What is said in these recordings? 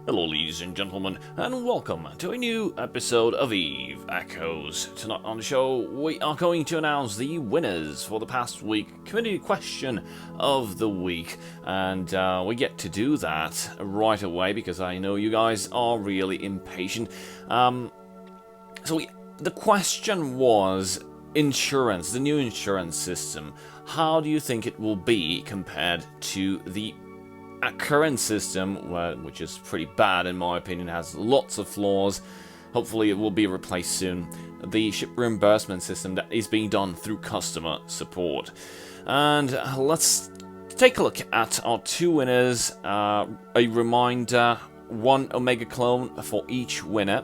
Hello ladies and gentlemen, and welcome to a new episode of Eve Echoes. Tonight on the show, we are going to announce the winners for the past week community question of the week. And we get to do that right away because I know you guys are really impatient. The question was insurance, the new insurance system. How do you think it will be compared to the current system, which is pretty bad in my opinion, has lots of flaws. Hopefully it will be replaced soon. The ship reimbursement system that is being done through customer support. And let's take a look at our two winners. A reminder, one Omega clone for each winner.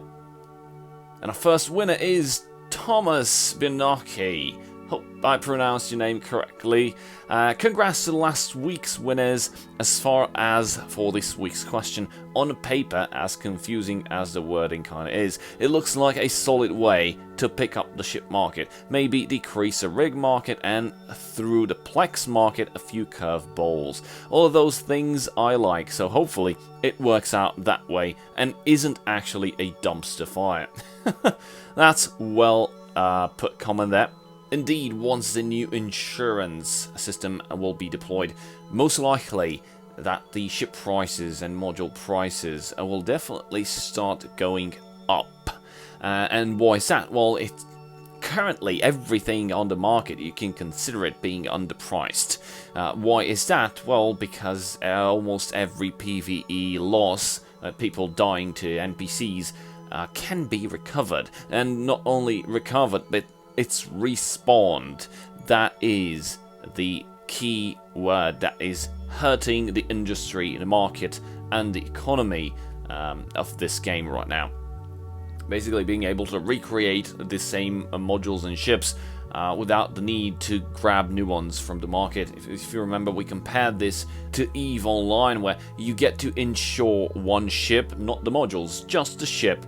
And our first winner is Thomas Binocchi. Hope I pronounced your name correctly. Congrats to last week's winners. As far as for this week's question, on paper, as confusing as the wording kind of is, it looks like a solid way to pick up the ship market. Maybe decrease the rig market and through the Plex market a few curve balls. All of those things I like, so hopefully it works out that way and isn't actually a dumpster fire. That's well put comment there. Indeed, once the new insurance system will be deployed, most likely that the ship prices and module prices will definitely start going up. And why is that? Well, it's currently everything on the market, you can consider it being underpriced. Why is that? Well, because almost every PvE loss, people dying to NPCs, can be recovered. And not only recovered, but it's respawned. That is the key word that is hurting the industry, the market, and the economy of this game right now. Basically being able to recreate the same modules and ships without the need to grab new ones from the market. If you remember, we compared this to EVE Online, where you get to insure one ship, not the modules, just the ship.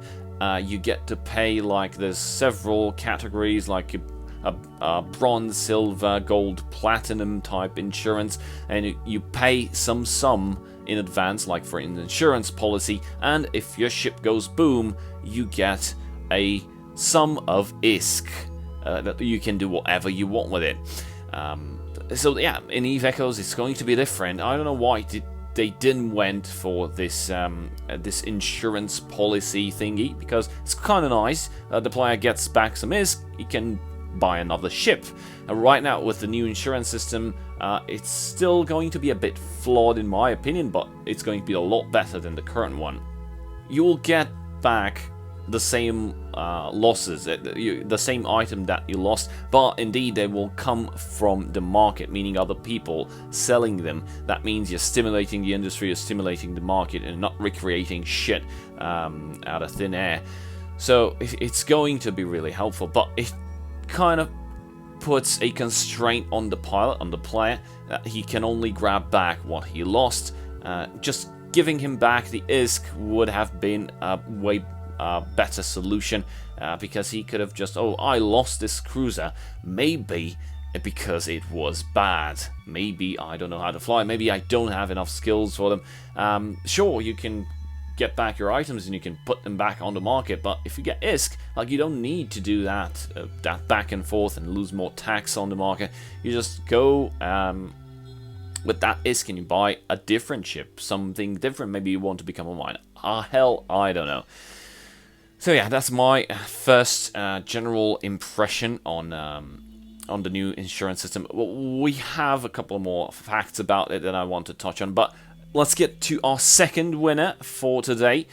You get to pay, like, there's several categories, like a bronze, silver, gold, platinum type insurance, and you pay some sum in advance, like for an insurance policy, and if your ship goes boom, you get a sum of ISK that you can do whatever you want with it. So yeah, in EVE Echoes it's going to be different. I don't know why they didn't went for this this insurance policy thingy, because it's kind of nice. The player gets back some ISK, he can buy another ship. Right now with the new insurance system, it's still going to be a bit flawed in my opinion, but it's going to be a lot better than the current one. You will get back the same losses, the same item that you lost, but indeed they will come from the market, meaning other people selling them. That means you're stimulating the industry, you're stimulating the market, and not recreating shit out of thin air. So it's going to be really helpful, but it kind of puts a constraint on the pilot, on the player, that he can only grab back what he lost. Just giving him back the ISK would have been a way better solution, because he could have just, oh, I lost this cruiser, maybe because it was bad, maybe I don't know how to fly, maybe I don't have enough skills for them. Sure, you can get back your items and you can put them back on the market, but if you get ISK, like, you don't need to do that back and forth and lose more tax on the market. You just go with that ISK and you buy a different ship, something different. Maybe you want to become a miner. Hell, I don't know. So yeah, that's my first general impression on the new insurance system. We have a couple more facts about it that I want to touch on, but let's get to our second winner for today.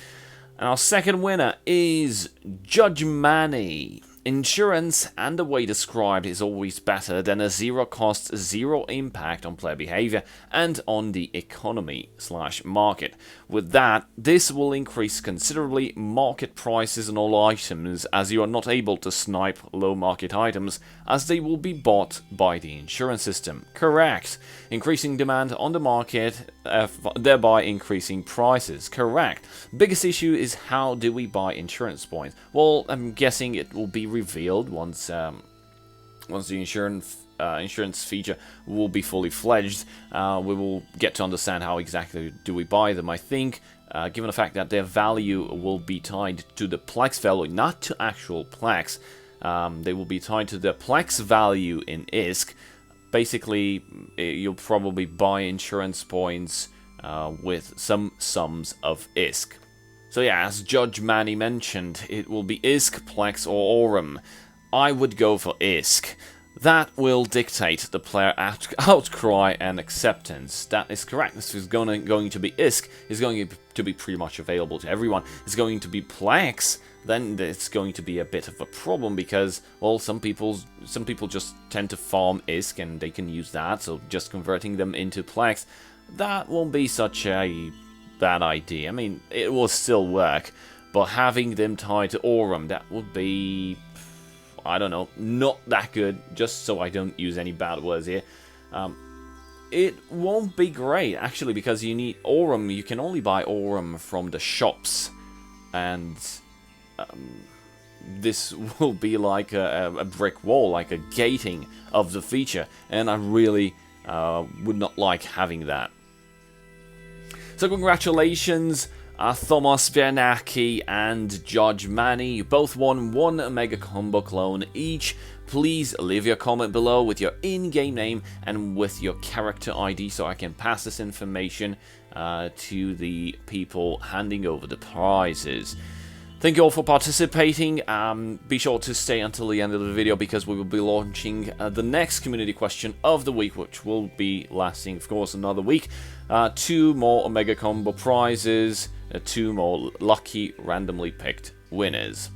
And our second winner is Judge Manny. Insurance and the way described is always better than a zero cost, zero impact on player behavior and on the economy/market. With that, this will increase considerably market prices on all items, as you are not able to snipe low market items, as they will be bought by the insurance system. Correct. Increasing demand on the market, thereby increasing prices. Correct. Biggest issue is, how do we buy insurance points? Well, I'm guessing it will be revealed once the insurance insurance feature will be fully fledged, we will get to understand how exactly do we buy them. I think, given the fact that their value will be tied to the Plex value, not to actual Plex, they will be tied to the Plex value in ISK. Basically, you'll probably buy insurance points with some sums of ISK. So yeah, as Judge Manny mentioned, it will be ISK, Plex, or Aurum. I would go for ISK. That will dictate the player outcry and acceptance. That is correct. This is going to be ISK. It's going to be pretty much available to everyone. It's going to be Plex. Then it's going to be a bit of a problem because, well, some people just tend to farm ISK and they can use that. So just converting them into Plex, that won't be such a bad idea. I mean, it will still work, but having them tied to Aurum, that would be, I don't know, not that good, just so I don't use any bad words here. It won't be great, actually, because you need Aurum. You can only buy Aurum from the shops, and this will be like a brick wall, like a gating of the feature, and I really would not like having that. So congratulations, Thomas Bernacki and Judge Manny. You both won one Omega Combo clone each. Please leave your comment below with your in-game name and with your character ID so I can pass this information to the people handing over the prizes. Thank you all for participating. Be sure to stay until the end of the video because we will be launching the next community question of the week, which will be lasting, of course, another week. 2 more Omega Combo prizes, 2 more lucky randomly picked winners.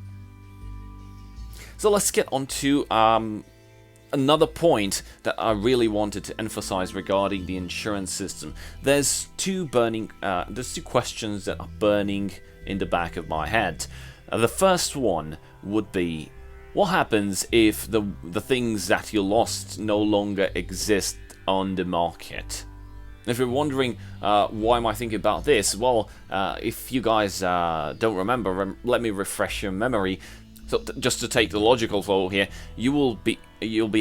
So let's get on to another point that I really wanted to emphasize regarding the insurance system. There's two questions that are burning in the back of my head. The first one would be, what happens if the things that you lost no longer exist on the market? If you're wondering why am I thinking about this, well, if you guys don't remember, let me refresh your memory. So just to take the logical flow here, you'll be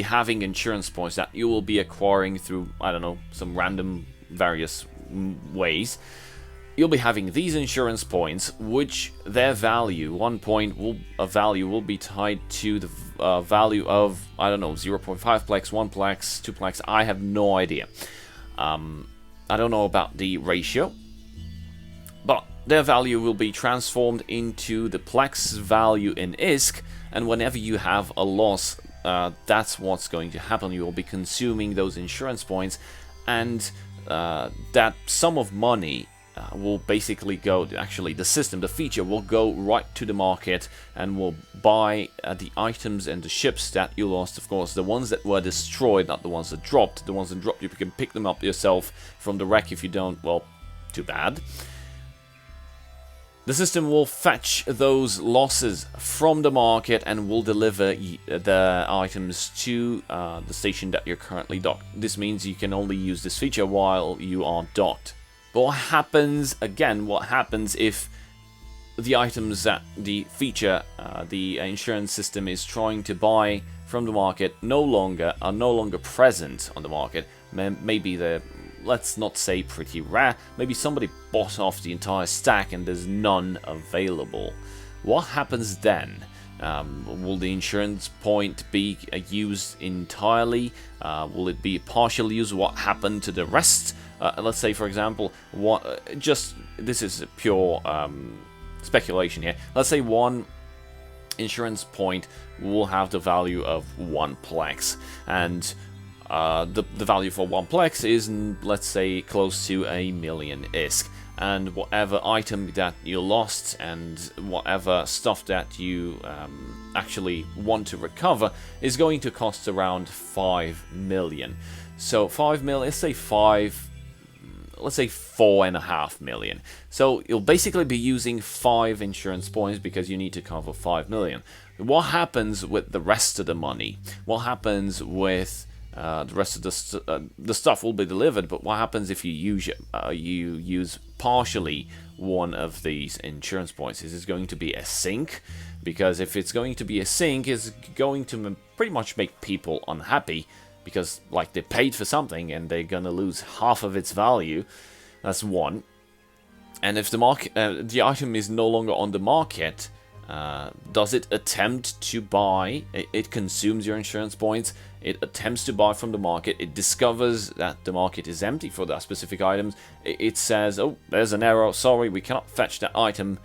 having insurance points that you will be acquiring through, I don't know, some random various ways. You'll be having these insurance points, which their value, a value will be tied to the value of, I don't know, 0.5 plex, 1 plex, 2 plex. I have no idea. I don't know about the ratio, but their value will be transformed into the plex value in ISK, and whenever you have a loss, that's what's going to happen. You will be consuming those insurance points, and that sum of money will basically go, actually the system, the feature will go right to the market and will buy the items and the ships that you lost, of course, the ones that were destroyed, not the ones that dropped. The ones that dropped, you can pick them up yourself from the wreck. If you don't, well, too bad. The system will fetch those losses from the market and will deliver the items to the station that you're currently docked. This means you can only use this feature while you are docked. But what happens if the items that the feature, the insurance system is trying to buy from the market are no longer present on the market? Maybe they're, let's not say pretty rare, maybe somebody bought off the entire stack and there's none available. What happens then? Will the insurance point be used entirely? Will it be partial use? What happened to the rest? Let's say, for example, this is pure speculation here. Let's say one insurance point will have the value of 1 plex, and the value for 1 plex is, let's say, close to 1 million ISK. And whatever item that you lost and whatever stuff that you actually want to recover is going to cost around 5 million. So 5 million, let's say 4.5 million. So you'll basically be using 5 insurance points because you need to cover 5 million. What happens with the rest of the money? What happens with the rest of the stuff will be delivered, but what happens if you use partially one of these insurance points? Is it going to be a sink? Because if it's going to be a sink, it's going to pretty much make people unhappy. because like they paid for something and they're gonna lose half of its value. That's one. And if the item is no longer on the market, does it attempt to buy? It consumes your insurance points. It attempts to buy from the market. It discovers that the market is empty for that specific items. It says, oh, there's an error. Sorry, we cannot fetch that item,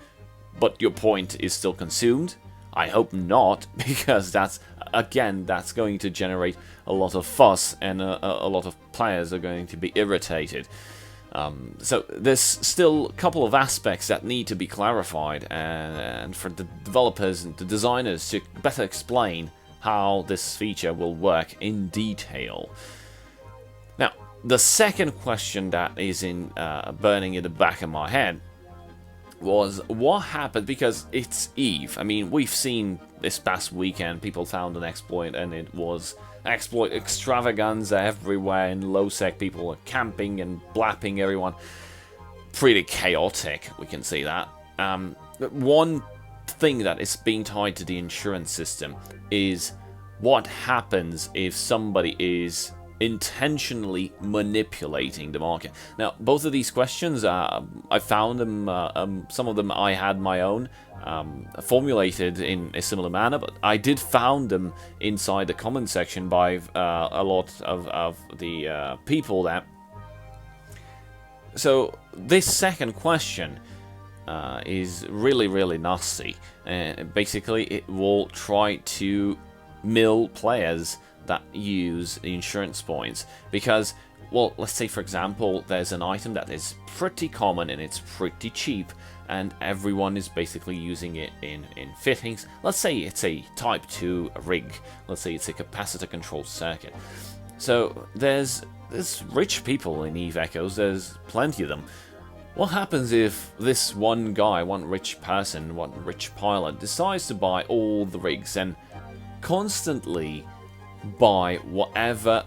but your point is still consumed. I hope not, because that's going to generate a lot of fuss, and a lot of players are going to be irritated. So there's still a couple of aspects that need to be clarified, and for the developers and the designers to better explain how this feature will work in detail. Now, the second question that is burning in the back of my head was what happened, because it's Eve. I mean, we've seen this past weekend people found an exploit, and it was exploit extravaganza everywhere in low-sec. People were camping and blapping everyone. Pretty chaotic, we can see that. One thing that is being tied to the insurance system is what happens if somebody is intentionally manipulating the market. Now, both of these questions, I found them, some of them I had my own, formulated in a similar manner, but I did found them inside the comment section by a lot of the people that... So, this second question is really, really nasty. Basically, it will try to mill players that use the insurance points, because, well, let's say for example there's an item that is pretty common and it's pretty cheap, and everyone is basically using it in fittings. Let's say it's a Type 2 rig, let's say it's a capacitor control circuit. So there's rich people in Eve Echoes, there's plenty of them. What happens if this one guy, one rich person, one rich pilot decides to buy all the rigs and constantly buy whatever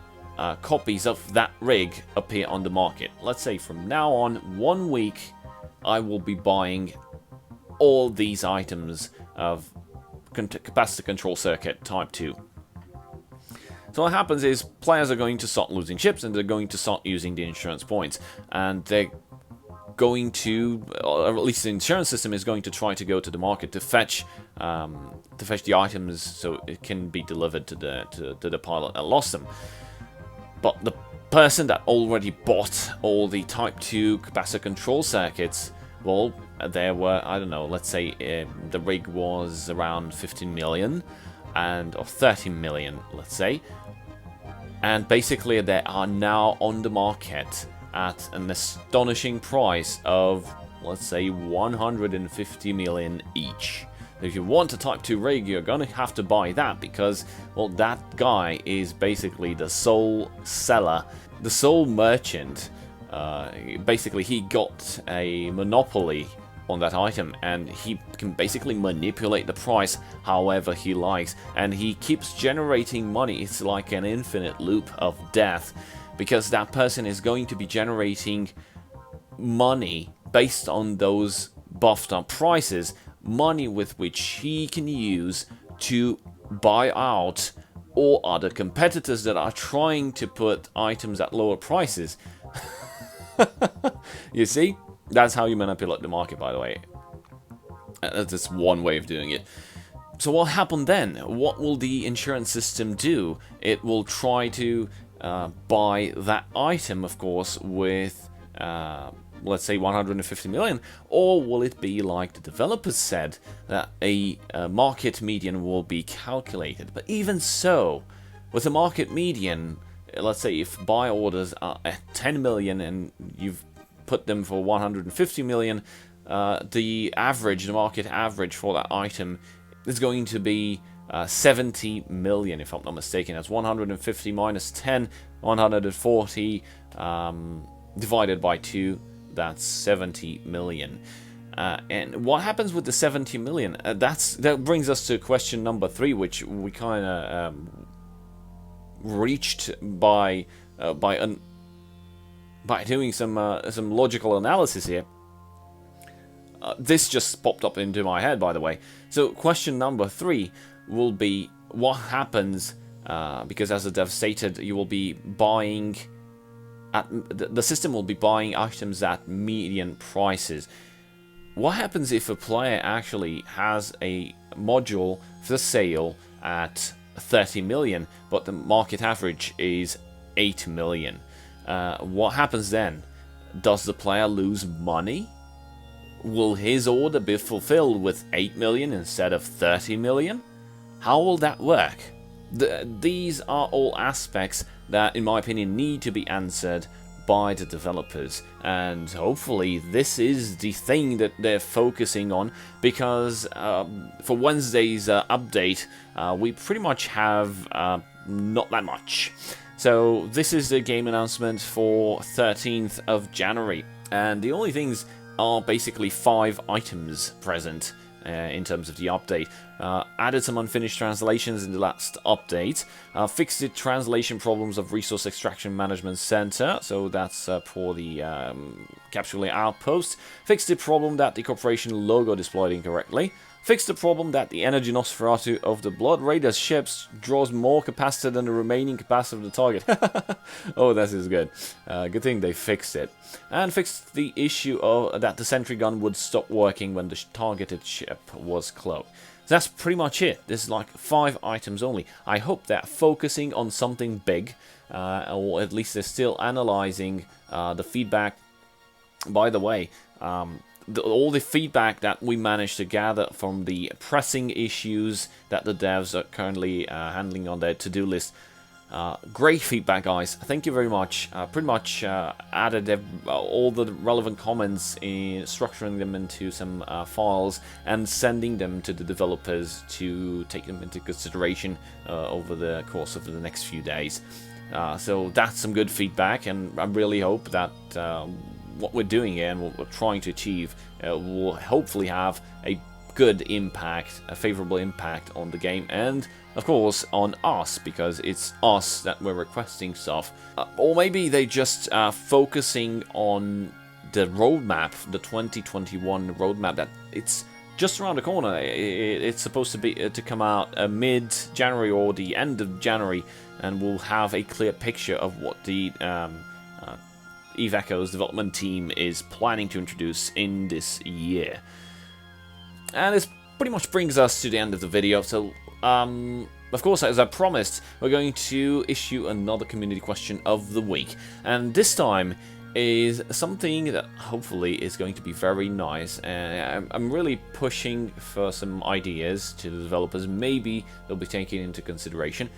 copies of that rig appear on the market? Let's say from now on, 1 week, I will be buying all these items of capacitor control circuit Type 2. So what happens is players are going to start losing ships, and they're going to start using the insurance points, and they're going to, or at least the insurance system is going to try to go to the market to fetch the items so it can be delivered to the pilot that lost them. But the person that already bought all the Type 2 capacitor control circuits, well, there were, I don't know, let's say the rig was around 15 million, or 13 million, let's say, and basically they are now on the market at an astonishing price of, let's say, 150 million each. If you want a Type 2 rig, you're gonna have to buy that, because, well, that guy is basically the sole seller, the sole merchant. Basically, he got a monopoly on that item, and he can basically manipulate the price however he likes, and he keeps generating money. It's like an infinite loop of death, because that person is going to be generating money based on those buffed up prices, money with which he can use to buy out all other competitors that are trying to put items at lower prices. You see? That's how you manipulate the market, by the way. That's one way of doing it. So what happened then? What will the insurance system do? It will try to buy that item, of course, with, let's say, 150 million, or will it be like the developers said, that a market median will be calculated? But even so, with a market median, let's say if buy orders are at 10 million and you've put them for 150 million, the market average for that item is going to be 70 million, if I'm not mistaken. That's 150 minus 10, 140 divided by 2, that's 70 million. And what happens with the 70 million? That brings us to question number 3, which we kind of reached by doing some logical analysis here. This just popped up into my head, by the way. So question number 3 will be, what happens because as the dev stated, you will be buying the system will be buying items at median prices. What happens if a player actually has a module for sale at 30 million, but the market average is 8 million? What happens then? Does the player lose money? Will his order be fulfilled with 8 million instead of 30 million? How will that work? These are all aspects that, in my opinion, need to be answered by the developers, and hopefully this is the thing that they're focusing on, because for Wednesday's update, we pretty much have not that much. So this is the game announcement for 13th of January, and the only things are basically 5 items present in terms of the update. Added some unfinished translations in the last update. Fixed the translation problems of Resource Extraction Management Center, so that's for the Capsule Outpost. Fixed the problem that the corporation logo displayed incorrectly. Fixed the problem that the energy Nosferatu of the Blood Raiders ships draws more capacity than the remaining capacity of the target. Oh, this is good. Good thing they fixed it. And fixed the issue of that the sentry gun would stop working when the targeted ship was cloaked. So that's pretty much it. This is like 5 items only. I hope they're focusing on something big, or at least they're still analyzing the feedback. By the way, all the feedback that we managed to gather from the pressing issues that the devs are currently handling on their to-do list. Great feedback, guys. Thank you very much. Pretty much added all the relevant comments, in structuring them into some files and sending them to the developers to take them into consideration over the course of the next few days. So that's some good feedback, and I really hope that what we're doing here and what we're trying to achieve will hopefully have a good impact, a favorable impact on the game, and of course on us, because it's us that we're requesting stuff. Or maybe they just focusing on the roadmap, the 2021 roadmap, that it's just around the corner. It's supposed to be to come out mid-January or the end of January, and we'll have a clear picture of what the Eve Echo's development team is planning to introduce in this year. And this pretty much brings us to the end of the video. So, of course, as I promised, we're going to issue another community question of the week. And this time is something that hopefully is going to be very nice. I'm really pushing for some ideas to the developers. Maybe they'll be taken into consideration.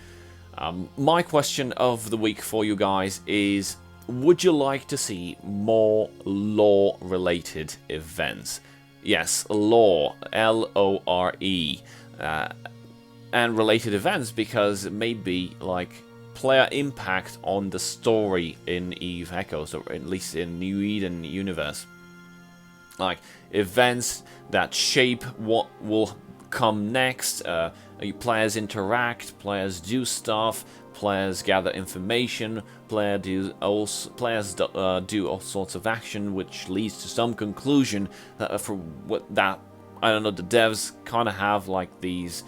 My question of the week for you guys is: would you like to see more lore-related events? Yes, lore, L-O-R-E, and related events, because maybe like player impact on the story in Eve Echoes, or at least in New Eden universe. Like events that shape what will come next. Players interact, players do stuff, players gather information, players do all sorts of action, which leads to some conclusion that for what that, I don't know, the devs kind of have like these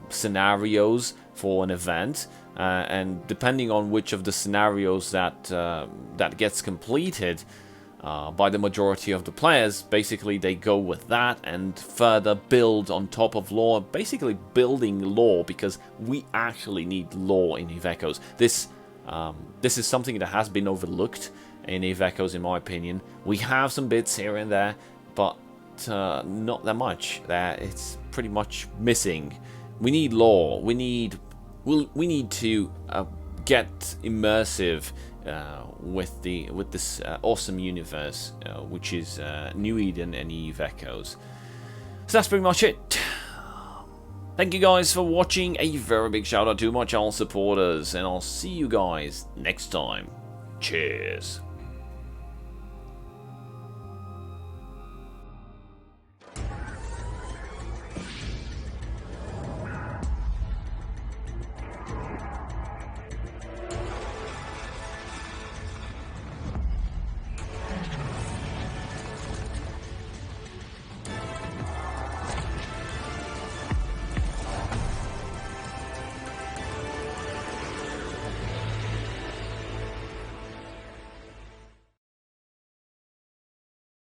scenarios for an event, and depending on which of the scenarios that gets completed by the majority of the players, basically they go with that and further build on top of lore, basically building lore, because we actually need lore in Eve Echoes. This is something that has been overlooked in Eve Echoes, in my opinion. We have some bits here and there, but not that much. It's pretty much missing. We need lore. We need to get immersive with this awesome universe, which is New Eden and Eve Echoes. So that's pretty much it. Thank you guys for watching. A very big shout out to my channel supporters, and I'll see you guys next time. Cheers.